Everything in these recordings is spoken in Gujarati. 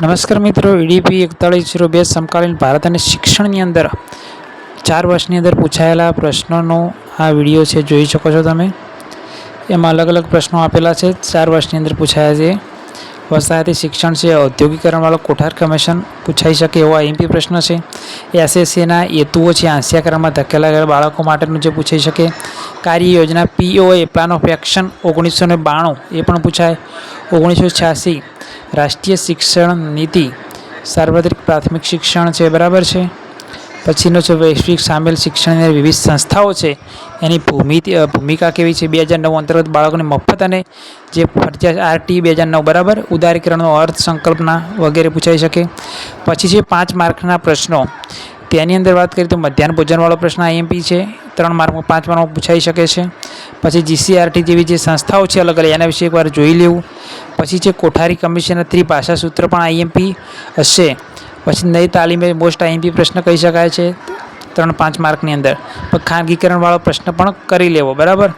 નમસ્કાર મિત્રો, ઈડીપી 4102 સમકાલીન ભારત અને શિક્ષણની અંદર 4 વર્ષની અંદર પૂછાયેલા પ્રશ્નોનો આ વિડીયો છે, જોઈ શકો છો તમે। એમાં અલગ અલગ પ્રશ્નો આપેલા છે, 4 વર્ષની અંદર પૂછાયા છે। વસાહતી શિક્ષણ છે, ઔદ્યોગિકરણવાળો કોઠાર કમિશન પૂછાઈ શકે એવો આઈએમપી પ્રશ્ન છે। એસએસસીના હેતુઓ છે, આંસિયાકરણમાં ધકેલા ગયેલા બાળકો માટેનું જે પૂછાઈ શકે। કાર્ય યોજના પીઓએ પ્લાન ઓફ એક્શન 1992 એ પણ પૂછાય। 1986 રાષ્ટ્રીય શિક્ષણ નીતિ સાર્વત્રિક પ્રાથમિક શિક્ષણ છે, બરાબર છે। પછીનો છે વૈશ્વિક સામેલ શિક્ષણની વિવિધ સંસ્થાઓ છે, એની ભૂમિકા કેવી છે। 2009 અંતર્ગત બાળકોને મફત અને જે ફરજિયાત આરટી 2009 બરાબર, ઉદારીકરણનો અર્થ સંકલ્પના વગેરે પૂછાઈ શકે। પછી છે 5 માર્કના પ્રશ્નો, તેની અંદર વાત કરીએ તો મધ્યાહન ભોજનવાળો પ્રશ્ન આઈએમપી છે, 3 માર્કમાં 5 માર્કમાં પૂછાઈ શકે છે। પછી જીસીઆરટી જેવી જે સંસ્થાઓ છે અલગ અલગ, એના વિશે એકવાર જોઈ લેવું। પછી છે કોઠારી કમિશનના ત્રિભાષા સૂત્ર પણ આઈએમપી હશે। પછી નઈ તાલીમે મોસ્ટ આઈએમપી પ્રશ્ન કહી શકાય છે 3-5 માર્કની અંદર। પણ ખાનગીકરણવાળો પ્રશ્ન પણ કરી લેવો, બરાબર।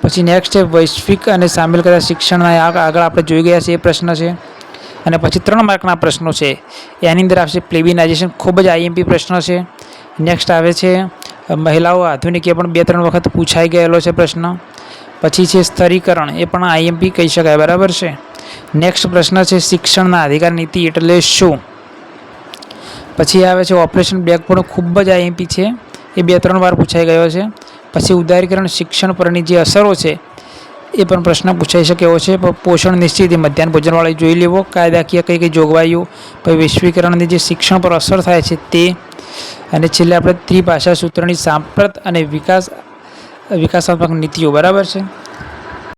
પછી નેક્સ્ટ છે વૈશ્વિક અને સામેલ કરેલા શિક્ષણના આગળ આપણે જોઈ ગયા છે એ પ્રશ્ન છે। અને પછી 3 માર્કના પ્રશ્નો છે, એની અંદર આવશે પ્લેબિનાઇઝેશન, ખૂબ જ આઈએમપી પ્રશ્ન છે। નેક્સ્ટ આવે છે મહિલાઓ આધુનિક, એ પણ 2-3 વખત પૂછાઈ ગયેલો છે પ્રશ્ન। પછી છે સ્તરીકરણ, એ પણ આઈએમપી કહી શકાય, બરાબર છે। નેક્સ્ટ પ્રશ્ન છે શિક્ષણના અધિકાર નીતિ એટલે શું। પછી આવે છે ઓપરેશન બ્લેકબોર્ડ, ખૂબ જ આઈએમપી છે, એ 2-3 વાર પૂછાઈ ગયો છે। પછી ઉદારીકરણ શિક્ષણ પરની જે અસરો છે એ પણ પ્રશ્ન પૂછાઈ શકે એવો છે। પોષણ નિશ્ચિત, મધ્યાહન ભોજનવાળી જોઈ લેવો, કાયદાકીય કઈ જોગવાઈઓ, પછી વૈશ્વિકરણની જે શિક્ષણ પર અસર થાય છે તે, અને છેલ્લે આપણે ત્રિભાષા સૂત્રની સાંપ્રત અને વિકાસાત્મક નીતિઓ, બરાબર છે।